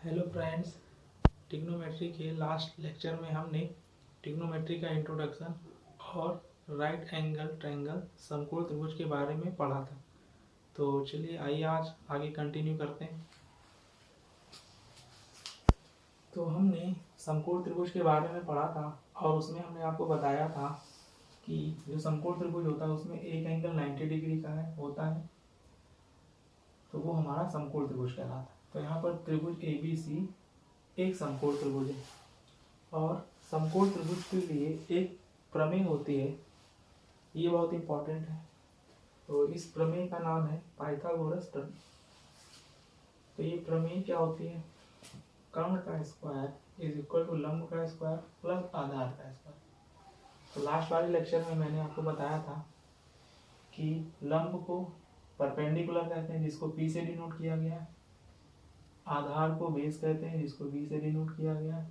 Hello friends, trigonometry के last lecture में हमने ट्रिग्नोमेट्री का इंट्रोडक्शन और राइट एंगल ट्रायंगल समकोण त्रिभुज के बारे में पढ़ा था। तो चलिए आइए आज आगे कंटिन्यू करते हैं। तो हमने समकोण त्रिभुज के बारे में पढ़ा था और उसमें हमने आपको बताया था कि जो समकोण त्रिभुज होता है उसमें एक एंगल 90 डिग्री का होता है, तो वो हमारा समकोण त्रिभुज कहलाता है। तो यहाँ पर त्रिभुज ABC एक समकोण त्रिभुज है और समकोण त्रिभुज के लिए एक प्रमेय होती है, ये बहुत इंपॉर्टेंट है। तो इस प्रमेय का नाम है पाइथागोरस प्रमेय। तो ये प्रमेय क्या होती है? कर्ण का स्क्वायर इज इक्वल टू लंब का स्क्वायर प्लस आधार का स्क्वायर। तो लास्ट वाले लेक्चर में मैंने आपको बताया था कि लंब को परपेंडिकुलर कहते हैं जिसको P से डिनोट किया गया है, आधार को बेस कहते हैं जिसको B से डिनोट किया गया है,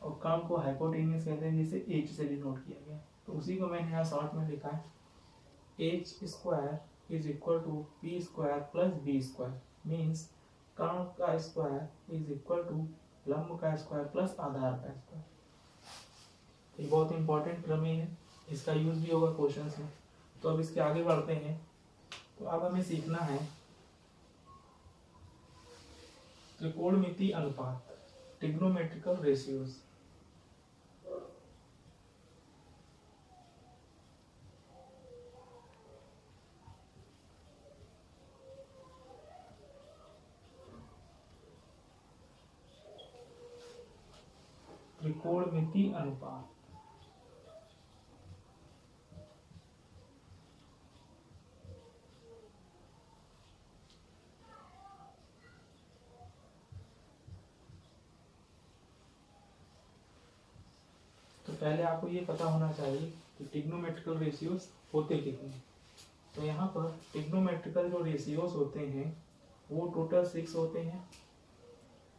और कर्ण को हाइपोटेन्यूस कहते हैं जिसे H से डिनोट किया गया है। तो उसी को मैंने यहाँ शॉर्ट में लिखा है H square is equal to P square plus B square, means कर्ण का स्क्वायर इज इक्वल टू लंब का स्क्वायर प्लस आधार का स्क्वायर। ये बहुत इंपॉर्टेंट प्रमेय है, इसका यूज भी होगा क्वेश्चन में। तो अब इसके आगे बढ़ते हैं। तो अब हमें सीखना है त्रिकोणमितीय अनुपात, ट्रिग्नोमेट्रिकल रेशियोज। त्रिकोणमितीय अनुपात तो पहले आपको ये पता होना चाहिए कि ट्रिग्नोमेट्रिकल रेशियोज होते कितने। तो यहाँ पर ट्रिग्नोमेट्रिकल जो रेशियोज होते हैं वो टोटल 6 होते हैं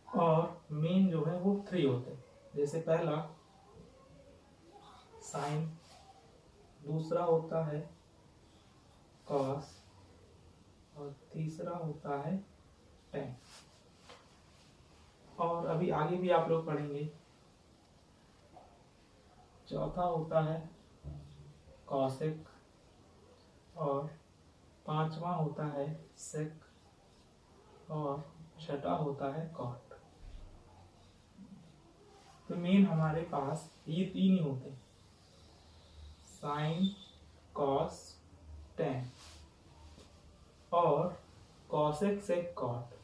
और मेन जो है वो 3 होते हैं। जैसे पहला साइन, दूसरा होता है कॉस और तीसरा होता है टेन। और अभी आगे भी आप लोग पढ़ेंगे। चौथा होता है कॉसेक और पांचवा होता है सेक और छठा होता है कॉट। तो मेन हमारे पास ये 3 ही होते हैं, साइन, कॉस, टेन और कॉसेक से कॉट।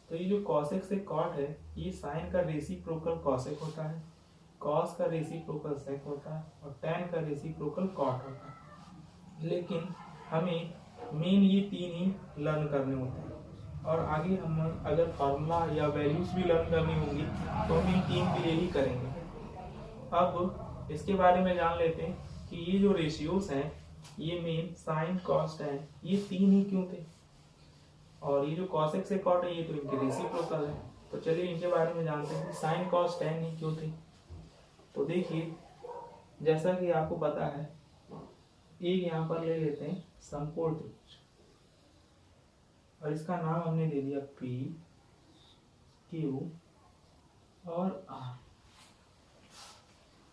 तो ये जो कॉसेक से कॉट है ये साइन का रेसिप्रोकल कॉसेक होता है, कॉस का रेसिप्रोकल सेक होता है और टेन का रेसिप्रोकल कॉट होता है। लेकिन हमें मेन ये 3 ही लर्न करने होते हैं और आगे हम अगर फार्मूला या वैल्यूज भी लर्न करनी होंगी तो हम इन 3 के लिए ही करेंगे। अब इसके बारे में जान लेते हैं कि ये जो रेशियोज हैं ये मेन साइन, कॉस, टेन ये 3 ही क्यों थे, और ये जो कॉसेक से कॉट है ये तो इनके रेसिप्रोकल है। तो चलिए इनके बारे में जानते हैं साइन, कॉस, टेन ही क्यों थे। तो देखिए, जैसा कि आपको पता है, एक यहाँ पर ले लेते हैं समकोण त्रिभुज और इसका नाम हमने दे दिया P, Q और R।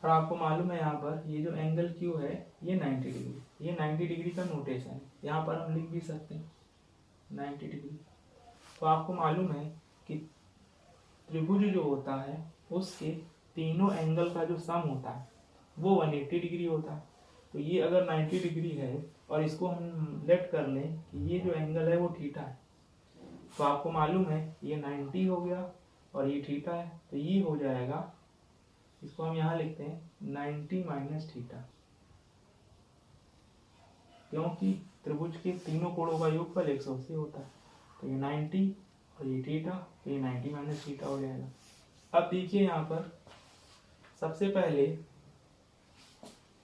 और आपको मालूम है यहाँ पर ये जो एंगल Q है ये 90 डिग्री, ये 90 डिग्री का नोटेशन है। यहाँ पर हम लिख भी सकते हैं 90 डिग्री। तो आपको मालूम है कि त्रिभुज जो होता है उसके तीनों एंगल का जो सम होता है वो 180 डिग्री होता है। तो ये अगर 90 डिग्री है और इसको हम लेट कर लें कि ये जो एंगल है वो थीटा है, तो आपको मालूम है ये 90 हो गया और ये थीटा है, तो ये हो जाएगा, इसको हम यहाँ लिखते हैं 90 माइनस थीटा, क्योंकि त्रिभुज के तीनों कोणों का योगफल 180 होता है। तो ये 90 और ये थीटा, तो ये 90 माइनस थीटा हो जाएगा। अब देखिए यहाँ पर सबसे पहले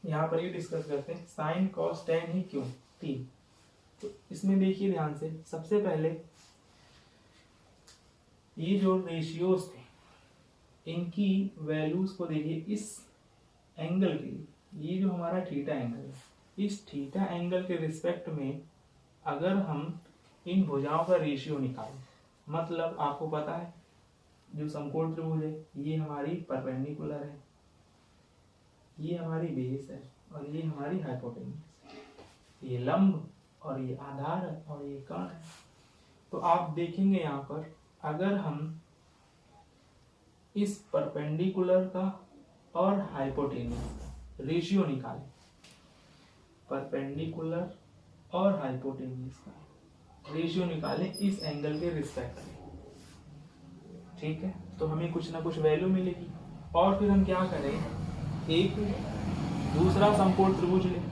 यहाँ पर ये डिस्कस करते हैं साइन, कॉस, टेन ही क्यों 3। तो इसमें देखिए ध्यान से, सबसे पहले ये जो रेशियोज थे इनकी वैल्यूज को देखिए। इस एंगल के लिए ये जो हमारा थीटा एंगल है, इस थीटा एंगल के रिस्पेक्ट में अगर हम इन भुजाओं का रेशियो निकालें, मतलब आपको पता है जो समकोण त्रिभुज है ये हमारी परपेंडिकुलर है, ये हमारी बेस है और ये हमारी हाइपोटेन्यूज, ये लंब और ये आधार है और ये कर्ण है। तो आप देखेंगे यहाँ पर अगर हम इस परपेंडिकुलर का और हाइपोटेन्यूज का रेशियो निकालें, परपेंडिकुलर और हाइपोटेन्यूज का रेशियो निकालें इस एंगल के रिस्पेक्ट में, ठीक है, तो हमें कुछ ना कुछ वैल्यू मिलेगी। और फिर हम क्या करें, एक दूसरा समकोण त्रिभुज लें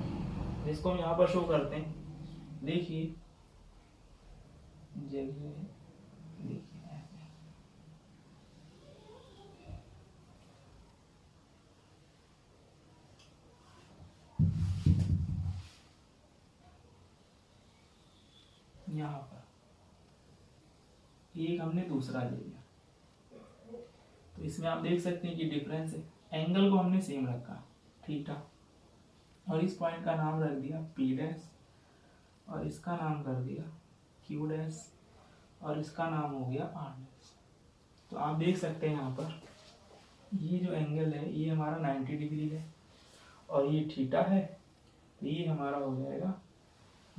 जिसको हम यहाँ पर शो करते हैं। देखिए यहाँ पर एक हमने दूसरा ले लिया, तो इसमें आप देख सकते हैं कि डिफरेंस है। एंगल को हमने सेम रखा थीटा, और इस पॉइंट का नाम रख दिया पी डैश, और इसका नाम कर दिया क्यू डैश, और इसका नाम हो गया आर डैश। तो आप देख सकते हैं यहाँ पर ये जो एंगल है ये हमारा 90 डिग्री है, और ये थीटा है, तो ये हमारा हो जाएगा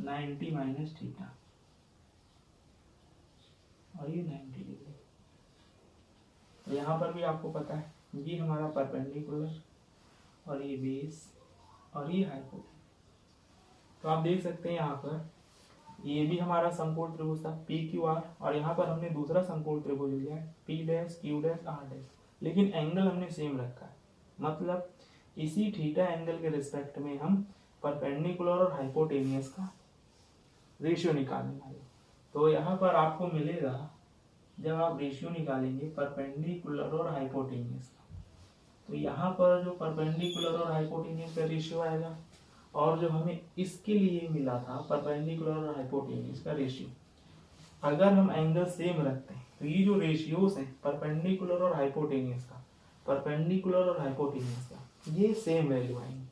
90 माइनस थीटा, और ये 90 डिग्री। तो यहाँ पर भी आपको पता है ये हमारा परपेंडिकुलर और ये बेस और ये हाइपोटेन्यूज। तो आप देख सकते हैं यहाँ पर ये भी हमारा समकोण त्रिभुज था पी क्यू आर, और यहाँ पर हमने दूसरा समकोण त्रिभुज लिया है P dash Q dash R dash, लेकिन एंगल हमने सेम रखा है। मतलब इसी थीटा एंगल के रिस्पेक्ट में हम परपेंडिकुलर और हाइपोटेनियस का रेशियो निकालने वाले। तो यहाँ पर आपको मिलेगा, जब आप रेशियो निकालेंगे परपेंडिकुलर और हाइपोटेनियस का, तो यहाँ पर जो परपेंडिकुलर और हाइपोटेनियस का रेशियो आएगा, और जो हमें इसके लिए मिला था परपेंडिकुलर और हाइपोटेनियस का रेशियो, अगर हम एंगल सेम रखते हैं तो ये जो रेशियोस है परपेंडिकुलर और हाइपोटेनियस का, परपेंडिकुलर और हाइपोटेनियस का, ये सेम वैल्यू आएंगे।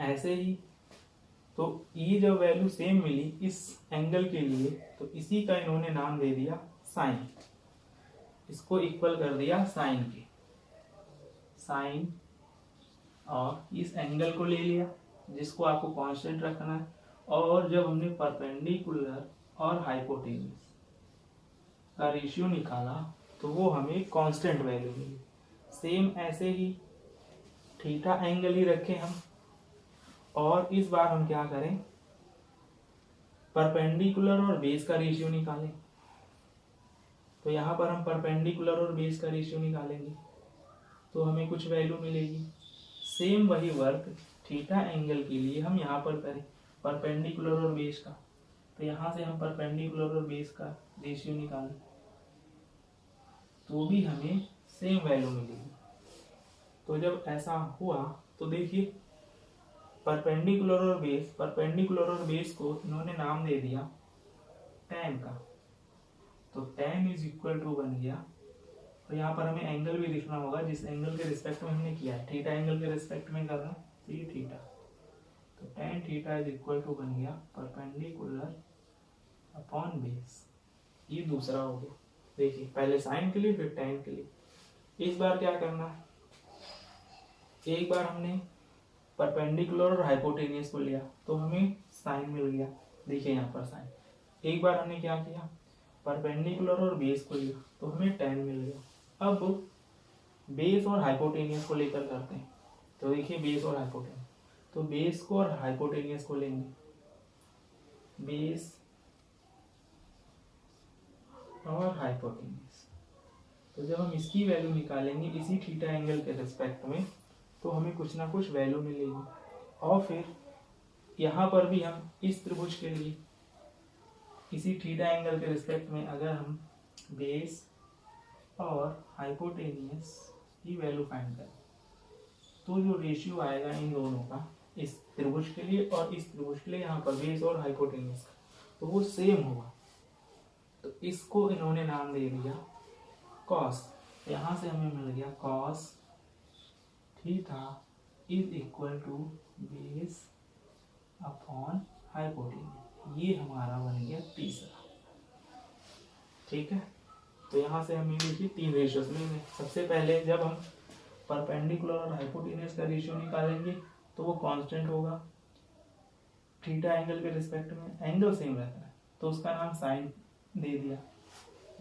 ऐसे ही तो ये जब वैल्यू सेम मिली इस एंगल के लिए, तो इसी का इन्होंने नाम दे दिया साइन, इसको इक्वल कर दिया साइन के, साइन, और इस एंगल को ले लिया जिसको आपको कांस्टेंट रखना है। और जब हमने परपेंडिकुलर और हाइपोटेन्यूज का रेशियो निकाला तो वो हमें कांस्टेंट वैल्यू मिली। सेम ऐसे ही थीटा एंगल ही रखें हम, और इस बार हम क्या करें, परपेंडिकुलर और बेस का रेशियो निकालें। तो यहाँ पर हम परपेंडिकुलर और बेस का रेशियो निकालेंगे तो हमें कुछ वैल्यू मिलेगी। सेम वही वर्क थीटा एंगल के लिए हम यहाँ पर करें परपेंडिकुलर और बेस का, तो यहाँ से हम परपेंडिकुलर और बेस का रेशियो निकालें तो भी हमें सेम वैल्यू मिलेगी। तो जब ऐसा हुआ तो देखिए परपेंडिकुलर और बेस को इन्होंने नाम दे दिया tan का, तो tan इज इक्वल टू बन गया, और यहाँ पर हमें एंगल भी लिखना होगा जिस एंगल के रिस्पेक्ट में हमने किया है, थीटा एंगल के रिस्पेक्ट में कर रहा है तो ये थीटा, तो tan theta is equal to बन गया परपेंडिकुलर अपॉन बेस। ये दूसरा हो गया। देखिए पहले साइन के लिए फिर tan के लिए। इस बार क्या करना है, एक बार हमने परपेंडिकुलर और हाइपोटेनियस को लिया तो हमें साइन मिल गया, देखिए यहाँ पर साइन। एक बार हमने क्या किया, परपेंडिकुलर और बेस को लिया तो हमें tan मिल गया। अब बेस और हाइपोटेनियस को लेकर करते हैं, तो देखिए बेस और हाइपोटेनियस, तो बेस को और हाइपोटेनियस को लेंगे, बेस और हाइपोटेनियस। तो जब हम इसकी वैल्यू निकालेंगे इसी थीटा एंगल के रिस्पेक्ट में तो हमें कुछ ना कुछ वैल्यू मिलेगी। और फिर यहाँ पर भी हम इस त्रिभुज के लिए इसी थीटा एंगल के रिस्पेक्ट में अगर हम बेस और हाइपोटेनियस की वैल्यू फाइंड करें तो जो रेशियो आएगा इन दोनों का, इस त्रिभुज के लिए और इस त्रिभुज के लिए, यहाँ पर बेस और हाइपोटेनियस का, तो वो सेम होगा। तो इसको इन्होंने नाम दे दिया कॉस। यहाँ से हमें मिल गया cos theta is equal to base upon hypotenuse. ये हमारा बन गया तीसरा। ठीक है, तो यहाँ से हमें देखिए 3 रेशियोज मिलेंगे। सबसे पहले जब हम परपेंडिकुलर और हाइपोटेन्यूज का रेशियो निकालेंगे तो वो कांस्टेंट होगा थीटा एंगल के रिस्पेक्ट में, एंगल सेम रहता है तो उसका नाम साइन दे दिया।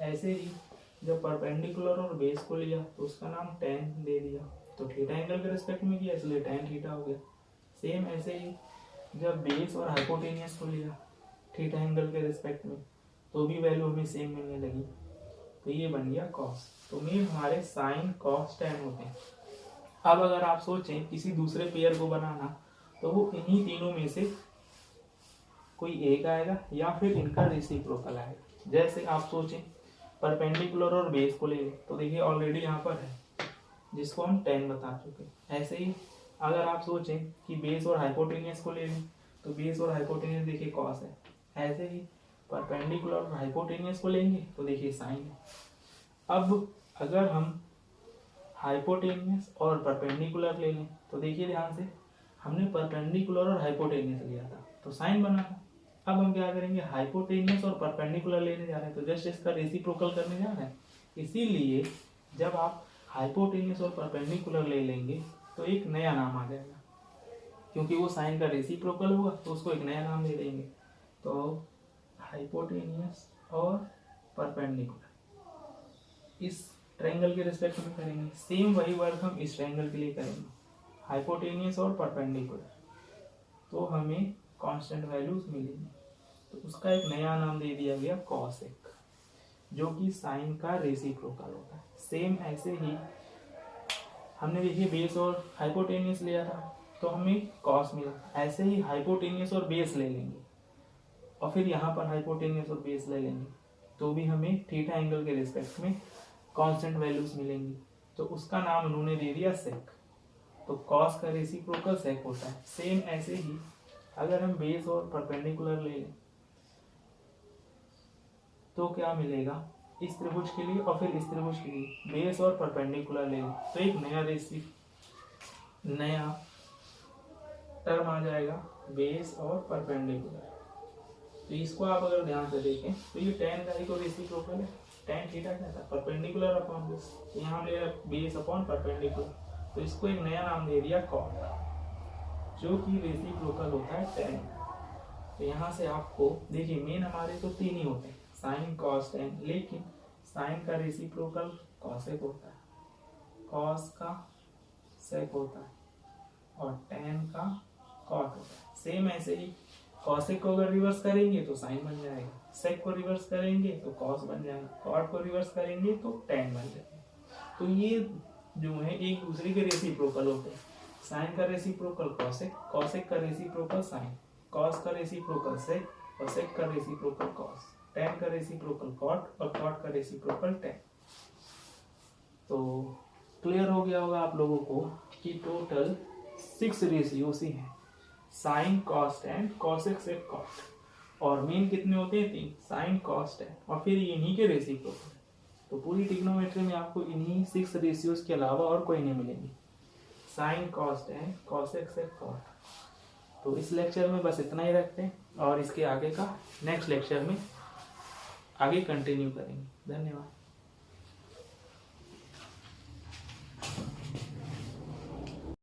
ऐसे ही जब परपेंडिकुलर और बेस को लिया तो उसका नाम टेन दे दिया, तो थीटा एंगल के रिस्पेक्ट में किया इसलिए टेन थीटा हो गया। सेम ऐसे ही जब बेस और हाइपोटेनियस को लिया थीटा एंगल के रिस्पेक्ट में तो भी वैल्यू हमें सेम मिलने लगी, तो ये बन गया कॉस। तो मेन हमारे साइन कॉस टेन होते हैं। अब अगर आप सोचें किसी दूसरे पेयर को बनाना तो वो इन्हीं तीनों में से कोई एक आएगा या फिर इनका रेसिप्रोकल आएगा। जैसे आप सोचें परपेंडिकुलर और बेस को ले लें तो देखिए ऑलरेडी यहाँ पर है जिसको हम 10 बता चुके हैं। ऐसे ही अगर आप सोचें कि बेस और हाइपोटेनियस को ले लें तो बेस और हाइपोटेनियस देखिए कॉस है। ऐसे ही परपेंडिकुलर और हाइपोटेनियस को लेंगे तो देखिए साइन है। अब अगर हम हाइपोटेनियस और परपेंडिकुलर ले लें तो देखिए ध्यान से हमने परपेंडिकुलर और हाइपोटेनियस लिया था तो साइन बना था। अब हम क्या करेंगे हाइपोटेनियस और परपेंडिकुलर लेने जा रहे हैं तो जस्ट इसका रेसिप्रोकल करने जा रहे हैं। इसीलिए जब आप हाइपोटेनियस और परपेंडिकुलर ले लेंगे तो एक नया नाम आ जाएगा, क्योंकि वो साइन का रेसिप्रोकल होगा तो उसको एक नया नाम दे देंगे। तो हाइपोटेनियस और परपेंडिकुलर इस ट्रायंगल के रिस्पेक्ट में करेंगे। सेम वही वर्क हम इस ट्रायंगल के लिए करेंगे, हाइपोटेनियस और परपेंडिकुलर, तो हमें कांस्टेंट वैल्यूज मिलेंगी। तो उसका एक नया नाम दे दिया गया कॉसेक, जो कि साइन का रेसिप्रोकल होता है। सेम ऐसे ही हमने देखिए बेस और हाइपोटेनियस लिया था तो हमें कॉस मिला। ऐसे ही हाइपोटेनियस और बेस ले लेंगे और फिर यहाँ पर हाइपोटेनियस और बेस ले लेंगे तो भी हमें थीटा एंगल के रिस्पेक्ट में कांस्टेंट वैल्यूज मिलेंगी। तो उसका नाम उन्होंने दे दिया सेक। तो कॉस का रेसिप्रोकल सेक होता है। सेम ऐसे ही अगर हम बेस और परपेंडिकुलर ले लें तो क्या मिलेगा इस त्रिभुज के लिए और फिर इस त्रिभुज के लिए बेस और परपेंडिकुलर ले लें तो एक नया टर्म आ जाएगा बेस और परपेंडिकुलर। तो इसको आप अगर ध्यान से देखें तो ये टेन का एक रेसिप्रोकल है। टेन थीटा क्या था परपेंडिकुलर अपॉन बेस, यहाँ ले बेस अपॉन परपेंडिकुलर, तो इसको एक नया नाम दे दिया कॉट, जो कि रेसिप्रोकल होता है टेन। तो यहाँ से आपको देखिए मेन हमारे तो तीन ही होते हैं साइन कॉस टेन, लेकिन साइन का रेसिप्रोकल कॉसेक होता है, कॉस का सेक होता है और टेन का कॉट होता है। सेम ऐसे ही कॉसेक को अगर रिवर्स करेंगे तो साइन बन जाएगा, सेक को रिवर्स करेंगे तो कॉस बन जाएगा, कॉट को रिवर्स करेंगे तो टेन बन जाएगा। तो ये जो है एक दूसरे के रेसिप्रोकल होते हैं। साइन का रेसिप्रोकल कॉसेक, कॉसेक का रेसिप्रोकल साइन, कॉस का रेसिप्रोकल सेक और सेक का रेसिप्रोकल कॉस, टेन का रेसिप्रोकल कॉट और कॉट का रेसिप्रोकल टेन। तो क्लियर हो गया होगा आप लोगों को कि टोटल 6 रेशियोज ही हैं, sine cos tan cosec sec cot, और मेन कितने होते हैं 3, साइन कॉस टेन और फिर इन्हीं के रेसिप्रोकल। तो पूरी ट्रिग्नोमेट्री में आपको इन्हीं 6 रेशियोज के अलावा और कोई नहीं मिलेंगे, sine cos tan cosec sec cot. तो इस लेक्चर में बस इतना ही रखते हैं और इसके आगे का नेक्स्ट लेक्चर में आगे कंटिन्यू करेंगे। धन्यवाद।